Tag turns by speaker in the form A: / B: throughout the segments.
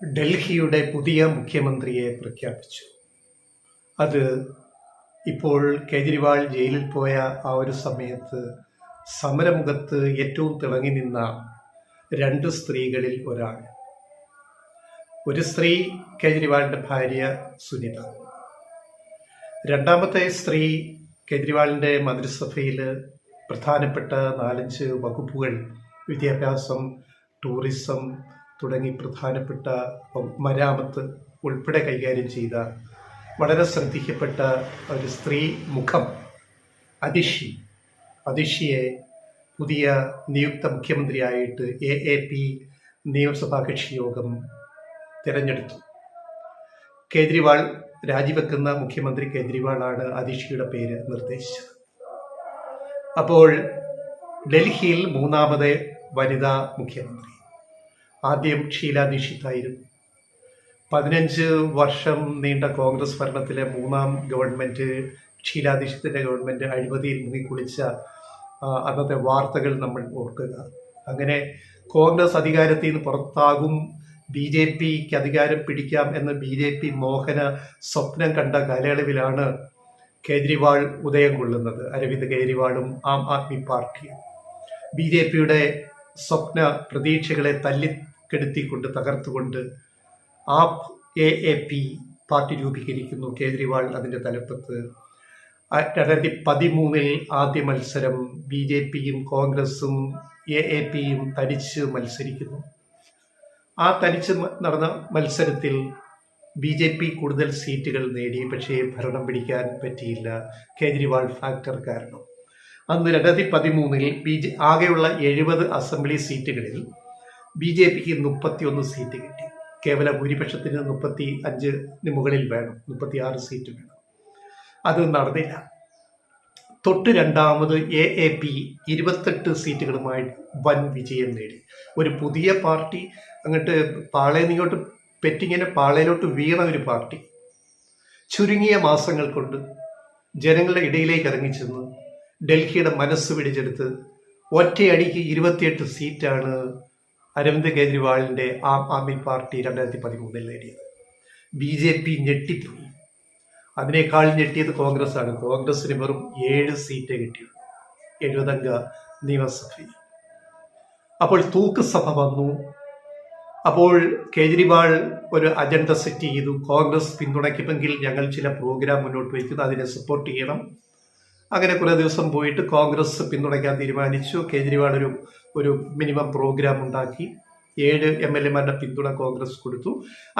A: ഡൽഹിയുടെ പുതിയ മുഖ്യമന്ത്രിയെ പ്രഖ്യാപിച്ചു. അത് ഇപ്പോൾ കേജ്രിവാൾ ജയിലിൽ പോയ ആ ഒരു സമയത്ത് സമരമുഖത്ത് ഏറ്റവും തിളങ്ങി നിന്ന രണ്ട് സ്ത്രീകളിൽ ഒരാൾ. ഒരു സ്ത്രീ കേജ്രിവാളിൻ്റെ ഭാര്യ സുനിത. രണ്ടാമത്തെ സ്ത്രീ കേജ്രിവാളിൻ്റെ മന്ത്രിസഭയിൽ പ്രധാനപ്പെട്ട 4-5 വകുപ്പുകൾ, വിദ്യാഭ്യാസം, ടൂറിസം തുടങ്ങി പ്രധാനപ്പെട്ട മരാമത്ത് ഉൾപ്പെടെ കൈകാര്യം ചെയ്ത വളരെ ശ്രദ്ധിക്കപ്പെട്ട ഒരു സ്ത്രീ മുഖം അതിഷിയെ പുതിയ നിയുക്ത മുഖ്യമന്ത്രിയായിട്ട് AAP നിയമസഭാ കക്ഷി യോഗം തിരഞ്ഞെടുത്തു. കേജ്രിവാൾ രാജിവെക്കുന്ന മുഖ്യമന്ത്രി കേജ്രിവാളാണ് അതിഷിയുടെ പേര് നിർദ്ദേശിച്ചത്. അപ്പോൾ ഡൽഹിയിൽ 3ാമത് വനിതാ മുഖ്യമന്ത്രി. ആദ്യം ഷീലാ ദീക്ഷിതായിരുന്നു. 15 വർഷം നീണ്ട കോൺഗ്രസ് ഭരണത്തിലെ 3ാം ഗവൺമെൻറ്, ഷീലാ ദീക്ഷിതിൻ്റെ ഗവൺമെൻറ് അഴിമതിയിൽ മുങ്ങിക്കുളിച്ച അന്നത്തെ വാർത്തകൾ നമ്മൾ ഓർക്കുക. അങ്ങനെ കോൺഗ്രസ് അധികാരത്തിൽ നിന്ന് പുറത്താകും, BJPക്ക് അധികാരം പിടിക്കാം എന്ന് BJP മോഹന സ്വപ്നം കണ്ട കാലയളവിലാണ് കേജ്രിവാൾ ഉദയം കൊള്ളുന്നത്. അരവിന്ദ് കേജ്രിവാളും ആം ആദ്മി പാർട്ടിയും BJPയുടെ സ്വപ്ന പ്രതീക്ഷകളെ തല്ലിക്കെടുത്തിക്കൊണ്ട് തകർത്തുകൊണ്ട് AAP പാർട്ടി രൂപീകരിക്കുന്നു. കേജ്രിവാൾ അതിൻ്റെ തലപ്പത്ത്. 2013 ആദ്യ മത്സരം BJPയും കോൺഗ്രസും AAPയും തനിച്ച് മത്സരിക്കുന്നു. ആ തനിച്ച് നടന്ന മത്സരത്തിൽ BJP കൂടുതൽ സീറ്റുകൾ നേടി, പക്ഷേ ഭരണം പിടിക്കാൻ പറ്റിയില്ല, കേജ്രിവാൾ ഫാക്ടർ കാരണം. അന്ന് 2013 ആകെയുള്ള 70 അസംബ്ലി സീറ്റുകളിൽ BJPക്ക് 31 സീറ്റ് കിട്ടി. കേവല ഭൂരിപക്ഷത്തിന് 35 മുകളിൽ വേണം, 36 സീറ്റ് വേണം. അത് നടന്നില്ല. തൊട്ട് രണ്ടാമത് AAP 28 സീറ്റുകളുമായി വൻ വിജയം നേടി. ഒരു പുതിയ പാർട്ടി, അങ്ങോട്ട് പാളയനിങ്ങോട്ട് പെറ്റിങ്ങനെ പാളയിലോട്ട് വീണ ഒരു പാർട്ടി ചുരുങ്ങിയ മാസങ്ങൾ കൊണ്ട് ജനങ്ങളുടെ ഇടയിലേക്ക് ഇറങ്ങിച്ചെന്ന് ഡൽഹിയുടെ മനസ്സ് പിടിച്ചെടുത്ത് ഒറ്റയടിക്ക് 28 സീറ്റാണ് അരവിന്ദ് കേജ്രിവാളിൻ്റെ ആം ആദ്മി പാർട്ടി 2013 നേടിയത്. BJP ഞെട്ടിപ്പോയി. അതിനേക്കാൾ ഞെട്ടിയത് കോൺഗ്രസ് ആണ്. കോൺഗ്രസിന് വെറും 7 സീറ്റേ കിട്ടിയുള്ളൂ 70 അംഗ നിയമസഭയിൽ. അപ്പോൾ തൂക്കുസഭ വന്നു. അപ്പോൾ കേജ്രിവാൾ ഒരു അജണ്ട സെറ്റ് ചെയ്തു. കോൺഗ്രസ് പിന്തുണയ്ക്കുമെങ്കിൽ ഞങ്ങൾ ചില പ്രോഗ്രാം മുന്നോട്ട് വയ്ക്കുന്നു, അതിനെ സപ്പോർട്ട് ചെയ്യണം. അങ്ങനെ കുറേ ദിവസം പോയിട്ട് കോൺഗ്രസ് പിന്തുണയ്ക്കാൻ തീരുമാനിച്ചു. കേജ്രിവാൾ ഒരു മിനിമം പ്രോഗ്രാം ഉണ്ടാക്കി. 7 MLA-മാരുടെ പിന്തുണ കോൺഗ്രസ് കൊടുത്തു.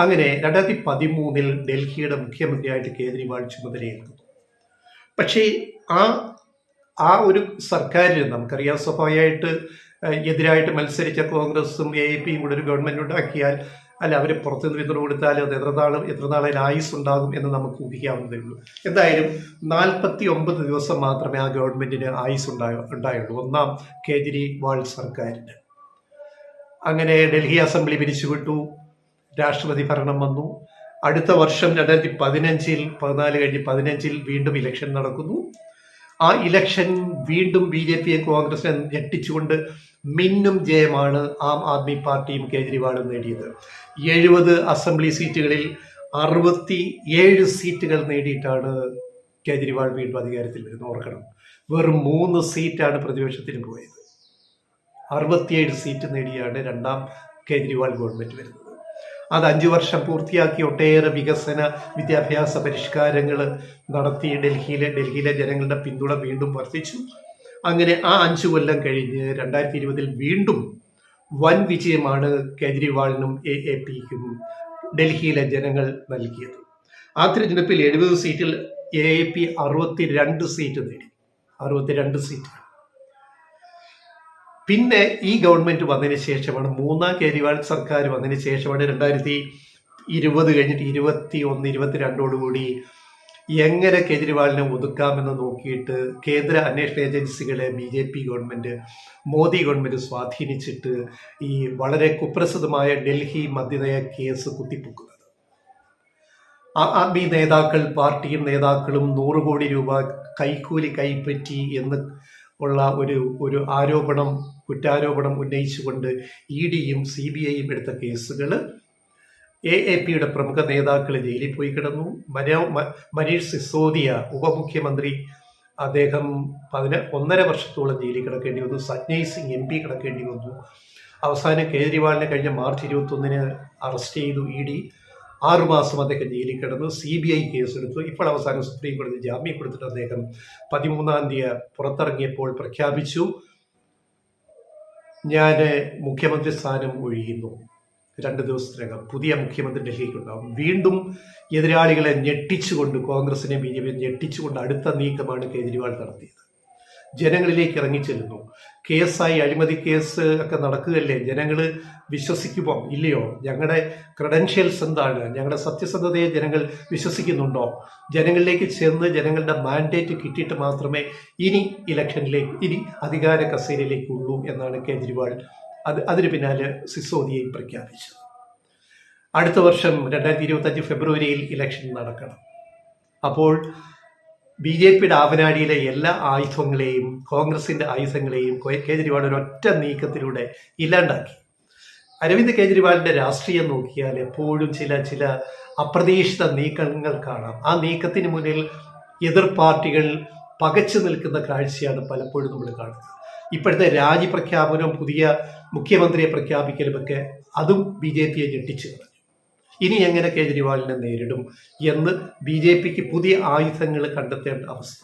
A: അങ്ങനെ 2013 ഡൽഹിയുടെ മുഖ്യമന്ത്രിയായിട്ട് കേജ്രിവാൾ ചുമതലയേൽക്കുന്നു. പക്ഷേ ആ ഒരു സർക്കാരിന് നമുക്കറിയാം, സ്വാഭാവികമായിട്ട് എതിരായിട്ട് മത്സരിച്ച കോൺഗ്രസും AAPയും കൂടെ ഒരു ഗവൺമെൻറ് ഉണ്ടാക്കിയാൽ, അല്ല അവർ പുറത്തുനിന്ന് പിന്തുണ കൊടുത്താൽ അത് എത്ര നാളിൽ ആയുസ് ഉണ്ടാകും എന്ന് നമുക്ക് ഊഹിക്കാവുന്നതേ ഉള്ളൂ. എന്തായാലും 49 ദിവസം മാത്രമേ ആ ഗവൺമെൻറ്റിന് ആയുസ് ഉണ്ടായുള്ളൂ, 1ാം കേജ്രിവാൾ സർക്കാരിന്. അങ്ങനെ ഡൽഹി അസംബ്ലി പിരിച്ചുവിട്ടു, രാഷ്ട്രപതി ഭരണം വന്നു. അടുത്ത വർഷം 2014 കഴിഞ്ഞ് 15 വീണ്ടും ഇലക്ഷൻ നടക്കുന്നു. ആ ഇലക്ഷൻ വീണ്ടും BJPയും കോൺഗ്രസിനെ ഞെട്ടിച്ചുകൊണ്ട് മിന്നും ജയമാണ് ആം ആദ്മി പാർട്ടിയും കേജ്രിവാളും നേടിയത്. 70 അസംബ്ലി സീറ്റുകളിൽ 67 സീറ്റുകൾ നേടിയിട്ടാണ് കേജ്രിവാൾ വീണ്ടും അധികാരത്തിൽ വരുന്നത്. ഓർക്കണം, വെറും 3 സീറ്റാണ് പ്രതിപക്ഷത്തിന് പോയത്. 67 സീറ്റ് നേടിയാണ് 2ാം കേജ്രിവാൾ ഗവൺമെൻറ് വരുന്നത്. അത് 5 വർഷം പൂർത്തിയാക്കി ഒട്ടേറെ വികസന വിദ്യാഭ്യാസ പരിഷ്കാരങ്ങൾ നടത്തി. ഡൽഹിയിലെ ജനങ്ങളുടെ പിന്തുണ വീണ്ടും വർദ്ധിച്ചു. അങ്ങനെ ആ 5 കൊല്ലം കഴിഞ്ഞ് 2020 വീണ്ടും വൻ വിജയമാണ് കേജ്രിവാളിനും AAPക്കും ഡൽഹിയിലെ ജനങ്ങൾ നൽകിയത്. ആ തിരഞ്ഞെടുപ്പിൽ 70 സീറ്റിൽ AAP 62 സീറ്റ് നേടി. 62 സീറ്റ്. പിന്നെ ഈ ഗവൺമെൻറ് വന്നതിന് ശേഷമാണ്, 3ാം കേജ്രിവാൾ സർക്കാർ വന്നതിന് ശേഷമാണ് 2020 കഴിഞ്ഞിട്ട് 21, 22 എങ്ങനെ കേജ്രിവാളിനെ ഒതുക്കാമെന്ന് നോക്കിയിട്ട് കേന്ദ്ര അന്വേഷണ ഏജൻസികളെ BJP ഗവൺമെൻറ്, മോദി ഗവൺമെൻറ് സ്വാധീനിച്ചിട്ട് ഈ വളരെ കുപ്രസിദ്ധമായ ഡൽഹി മദ്യനയ കേസ് കുത്തിപ്പൊക്കുന്നത്. ആദ്മി നേതാക്കൾ, പാർട്ടിയും നേതാക്കളും 100 കോടി രൂപ കൈക്കൂലി കൈപ്പറ്റി എന്ന് ഉള്ള ഒരു കുറ്റാരോപണം ഉന്നയിച്ചുകൊണ്ട് EDയും CBIയും എടുത്ത കേസുകൾ AAPയുടെ പ്രമുഖ നേതാക്കൾ ജയിലിൽ പോയി കിടന്നു. മനീഷ് സിസോദിയ ഉപമുഖ്യമന്ത്രി, അദ്ദേഹം 1.5 വർഷത്തോളം ജയിലിൽ കിടക്കേണ്ടി വന്നു. സഞ്ജയ് സിംഗ് MP കിടക്കേണ്ടി വന്നു. അവസാനം കേജ്രിവാളിനെ കഴിഞ്ഞ മാർച്ച് 21 അറസ്റ്റ് ചെയ്തു ED. 6 മാസം അദ്ദേഹം ജയിലിൽ കിടന്നു. CBI കേസെടുത്തു. ഇപ്പോൾ അവസാനം സുപ്രീം കോടതി ജാമ്യം കൊടുത്തിട്ട് അദ്ദേഹം 13-ാം തീയതി പുറത്തിറങ്ങിയപ്പോൾ പ്രഖ്യാപിച്ചു, ഞാൻ മുഖ്യമന്ത്രി സ്ഥാനം ഒഴിയുന്നു. 2 ദിവസത്തിനകം പുതിയ മുഖ്യമന്ത്രി ഡൽഹിക്കുണ്ടാവും. വീണ്ടും എതിരാളികളെ ഞെട്ടിച്ചുകൊണ്ട്, കോൺഗ്രസിനെ BJP ഞെട്ടിച്ചുകൊണ്ട് അടുത്ത നീക്കമാണ് കേജ്രിവാൾ നടത്തിയത്. ജനങ്ങളിലേക്ക് ഇറങ്ങിച്ചെല്ലുന്നു. കേസായി, അഴിമതി കേസ് ഒക്കെ നടക്കുകയല്ലേ, ജനങ്ങൾ വിശ്വസിക്കുമോ ഇല്ലയോ, ഞങ്ങളുടെ ക്രെഡൻഷ്യൽസ് എന്താണ്, ഞങ്ങളുടെ സത്യസന്ധതയെ ജനങ്ങൾ വിശ്വസിക്കുന്നുണ്ടോ, ജനങ്ങളിലേക്ക് ചെന്ന് ജനങ്ങളുടെ മാൻഡേറ്റ് കിട്ടിയിട്ട് മാത്രമേ ഇനി ഇലക്ഷനിലേക്ക്, ഇനി അധികാര കസേരയിലേക്കുള്ളൂ എന്നാണ് കേജ്രിവാൾ അതിന് പിന്നാലെ സിസോദിയയും പ്രഖ്യാപിച്ചത്. അടുത്ത വർഷം 2025 ഫെബ്രുവരിയിൽ ഇലക്ഷൻ നടക്കണം. അപ്പോൾ BJPയുടെ ആവനാഴിയിലെ എല്ലാ ആയുധങ്ങളെയും, കോൺഗ്രസിൻ്റെ ആയുധങ്ങളെയും കേജ്രിവാൾ ഒരൊറ്റ നീക്കത്തിലൂടെ ഇല്ലാണ്ടാക്കി. അരവിന്ദ് കേജ്രിവാളിൻ്റെ രാഷ്ട്രീയം നോക്കിയാൽ എപ്പോഴും ചില അപ്രതീക്ഷിത നീക്കങ്ങൾ കാണാം. ആ നീക്കത്തിന് മുന്നിൽ എതിർ പാർട്ടികൾ പകച്ചു നിൽക്കുന്ന കാഴ്ചയാണ് പലപ്പോഴും നമ്മൾ കാണുന്നത്. ഇപ്പോഴത്തെ രാജിപ്രഖ്യാപനവും പുതിയ മുഖ്യമന്ത്രിയെ പ്രഖ്യാപിക്കലുമൊക്കെ അതും BJPയെ ഞെട്ടിച്ചു കളഞ്ഞു. ഇനി എങ്ങനെ കേജ്രിവാളിനെ നേരിടും എന്ന് BJPക്ക് പുതിയ ആയുധങ്ങൾ കണ്ടെത്തേണ്ട അവസ്ഥ.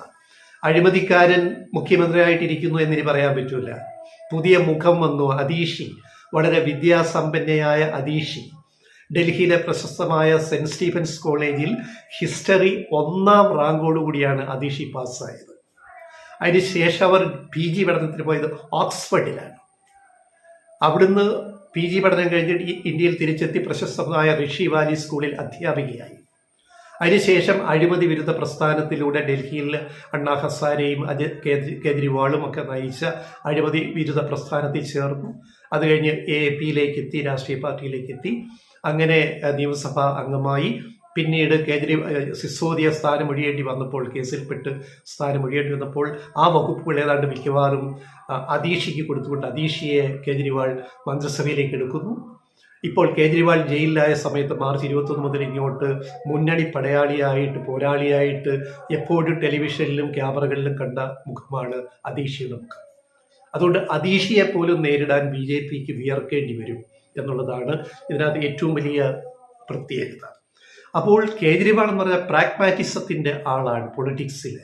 A: അഴിമതിക്കാരൻ മുഖ്യമന്ത്രിയായിട്ടിരിക്കുന്നു എന്നിനി പറയാൻ പറ്റൂല. പുതിയ മുഖം വന്നു, അദീഷി, വളരെ വിദ്യാസമ്പന്നയായ അദീഷി. ഡൽഹിയിലെ പ്രശസ്തമായ സെന്റ് സ്റ്റീഫൻസ് കോളേജിൽ ഹിസ്റ്ററി 1ാം റാങ്കോടുകൂടിയാണ് അദീഷി പാസ്സായത്. അതിനുശേഷം അവർ PG പഠനത്തിന് പോയത് ഓക്സ്ഫോർഡിലാണ്. അവിടുന്ന് PG പഠനം കഴിഞ്ഞിട്ട് ഇന്ത്യയിൽ തിരിച്ചെത്തി പ്രശസ്തമായ ഋഷി വാലി സ്കൂളിൽ അധ്യാപികയായി. അതിനുശേഷം അഴിമതി വിരുദ്ധ പ്രസ്ഥാനത്തിലൂടെ ഡൽഹിയിൽ അണ്ണാ ഹസാരെയും കേജ്രിവാളും ഒക്കെ നയിച്ച അഴിമതി വിരുദ്ധ പ്രസ്ഥാനത്തിൽ ചേർന്നു. അത് കഴിഞ്ഞ് AAPയിലേക്ക് എത്തി, രാഷ്ട്രീയ പാർട്ടിയിലേക്ക് എത്തി. അങ്ങനെ നിയമസഭാ അംഗമായി. പിന്നീട് സിസോദിയ സ്ഥാനമൊഴിയേണ്ടി വന്നപ്പോൾ, കേസിൽപ്പെട്ട് സ്ഥാനമൊഴിയേണ്ടി വന്നപ്പോൾ ആ വകുപ്പുകൾ ഏതാണ്ട് മിക്കവാറും അദീഷിക്ക് കൊടുത്തുകൊണ്ട് അദീഷിയെ കേജ്രിവാൾ മന്ത്രിസഭയിലേക്ക് എടുക്കുന്നു. ഇപ്പോൾ കേജ്രിവാൾ ജയിലിലായ സമയത്ത് മാർച്ച് 21 മുതൽ ഇങ്ങോട്ട് മുന്നണി പടയാളിയായിട്ട്, പോരാളിയായിട്ട് എപ്പോഴും ടെലിവിഷനിലും ക്യാമറകളിലും കണ്ട മുഖമാണ് അദീഷിയുടെ മുഖം. അതുകൊണ്ട് അദീഷിയെ പോലും നേരിടാൻ BJPക്ക് വിയർക്കേണ്ടി വരും എന്നുള്ളതാണ് ഇതിനകത്ത് ഏറ്റവും വലിയ പ്രത്യേകത. അപ്പോൾ കേജ്രിവാൾ എന്ന് പറഞ്ഞാൽ പ്രാഗ്മാറ്റിസത്തിൻ്റെ ആളാണ്. പൊളിറ്റിക്സിലെ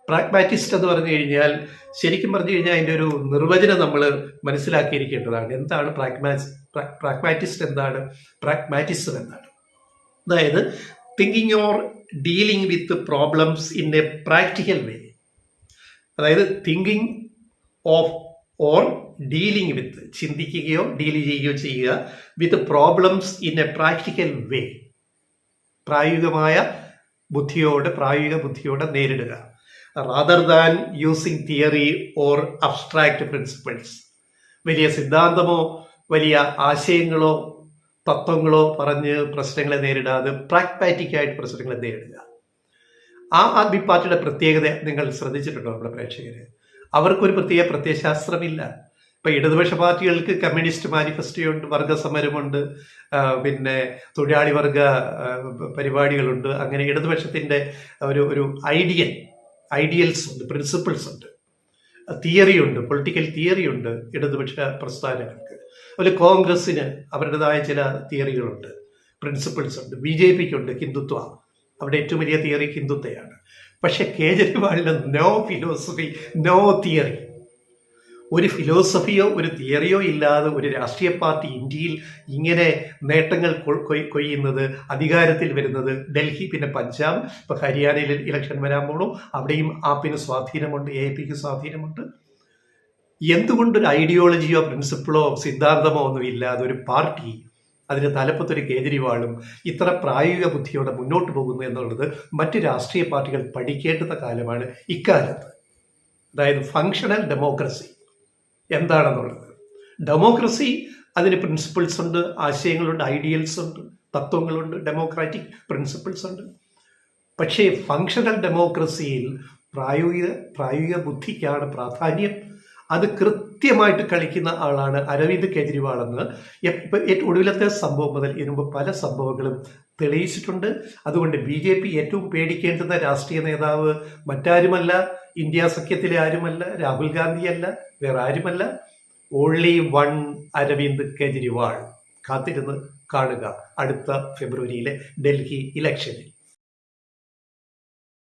A: പ്രാഗ്മാറ്റിസ്റ്റ് എന്ന് പറഞ്ഞു കഴിഞ്ഞാൽ, ശരിക്കും പറഞ്ഞു കഴിഞ്ഞാൽ അതിൻ്റെ ഒരു നിർവചനം നമ്മൾ മനസ്സിലാക്കിയിരിക്കേണ്ടതാണ്. എന്താണ് പ്രാഗ്മാറ്റിസ്റ്റ്, എന്താണ് പ്രാഗ്മാറ്റിസം എന്താണ്? അതായത് thinking or dealing with problems in a practical way. അതായത് thinking of or dealing with, ചിന്തിക്കുകയോ ഡീൽ ചെയ്യുകയോ ചെയ്യുക, with problems in a practical way, പ്രായോഗിക ബുദ്ധിയോടെ നേരിടുക. Rather than using theory or abstract principles. വലിയ സിദ്ധാന്തമോ വലിയ ആശയങ്ങളോ തത്വങ്ങളോ പറഞ്ഞ് പ്രശ്നങ്ങളെ നേരിടാതെ പ്രാഗ്മാറ്റിക്കായിട്ട് പ്രശ്നങ്ങളെ നേരിടുക. ആദ്മി പാർട്ടിയുടെ പ്രത്യേകത നിങ്ങൾ ശ്രദ്ധിച്ചിട്ടുണ്ടോ? നമ്മുടെ പ്രേക്ഷകര്, അവർക്കൊരു പ്രത്യയശാസ്ത്രമില്ല. ഇപ്പം ഇടതുപക്ഷ പാർട്ടികൾക്ക് കമ്മ്യൂണിസ്റ്റ് മാനിഫെസ്റ്റോയുണ്ട്, വർഗസമരമുണ്ട്, പിന്നെ തൊഴിലാളി വർഗ പരിപാടികളുണ്ട്. അങ്ങനെ ഇടതുപക്ഷത്തിൻ്റെ ഒരു ഐഡിയൽസ് ഉണ്ട്, പ്രിൻസിപ്പിൾസ് ഉണ്ട്, തിയറിയുണ്ട്, പൊളിറ്റിക്കൽ തിയറിയുണ്ട് ഇടതുപക്ഷ പ്രസ്ഥാനങ്ങൾക്ക്. അതുപോലെ കോൺഗ്രസ്സിന് അവരുടേതായ ചില തിയറികളുണ്ട്, പ്രിൻസിപ്പിൾസ് ഉണ്ട്. BJPക്കുണ്ട് ഹിന്ദുത്വ, അവിടെ ഏറ്റവും വലിയ തിയറി ഹിന്ദുത്വയാണ്. പക്ഷെ കേജ്രിവാളിന് നോ ഫിലോസഫി, നോ തിയറി. ഒരു ഫിലോസഫിയോ ഒരു തിയറിയോ ഇല്ലാതെ ഒരു രാഷ്ട്രീയ പാർട്ടി ഇന്ത്യയിൽ ഇങ്ങനെ നേട്ടങ്ങൾ കൊയ്യുന്നത്, അധികാരത്തിൽ വരുന്നത്, ഡൽഹി, പിന്നെ പഞ്ചാബ്, ഇപ്പം ഹരിയാനയിൽ ഇലക്ഷൻ വരാൻ പോകണം, അവിടെയും ആപ്പിന് സ്വാധീനമുണ്ട്, AAPക്ക് സ്വാധീനമുണ്ട്. എന്തുകൊണ്ടൊരു ഐഡിയോളജിയോ പ്രിൻസിപ്പിളോ സിദ്ധാന്തമോ ഒന്നും ഇല്ലാതെ ഒരു പാർട്ടി, അതിന് തലപ്പത്തൊരു കേജ്രിവാളും ഇത്ര പ്രായോഗിക ബുദ്ധിയോടെ മുന്നോട്ട് പോകുന്നു എന്നുള്ളത് മറ്റ് രാഷ്ട്രീയ പാർട്ടികൾ പഠിക്കേണ്ടുന്ന കാലമാണ് ഇക്കാലത്ത്. അതായത് ഫങ്ഷണൽ ഡെമോക്രസി എന്താണെന്നുള്ളത്. ഡെമോക്രസി, അതിന് പ്രിൻസിപ്പിൾസ് ഉണ്ട്, ആശയങ്ങളുണ്ട്, ഐഡിയൽസ് ഉണ്ട്, തത്വങ്ങളുണ്ട്, ഡെമോക്രാറ്റിക് പ്രിൻസിപ്പിൾസ് ഉണ്ട്. പക്ഷേ ഫങ്ഷണൽ ഡെമോക്രസിയിൽ പ്രായോഗിക ബുദ്ധിക്കാണ് പ്രാധാന്യം. അത് കൃത്യമായിട്ട് കളിക്കുന്ന ആളാണ് അരവിന്ദ് കെജ്രിവാൾ എന്ന് ഏറ്റവും ഒടുവിലത്തെ സംഭവം മുതൽ ഇതിനുമ്പ് പല സംഭവങ്ങളും തെളിയിച്ചിട്ടുണ്ട്. അതുകൊണ്ട് BJP ഏറ്റവും പേടിക്കേണ്ടുന്ന രാഷ്ട്രീയ നേതാവ് മറ്റാരുമല്ല, ഇന്ത്യ സഖ്യത്തിലെ ആരുമല്ല, രാഹുൽ ഗാന്ധിയല്ല, വേറെ ആരുമല്ല, ഓൺലി വൺ അരവിന്ദ് കെജ്രിവാൾ. കാത്തിരുന്ന് കാണുക അടുത്ത ഫെബ്രുവരിയിലെ ഡൽഹി ഇലക്ഷനിൽ.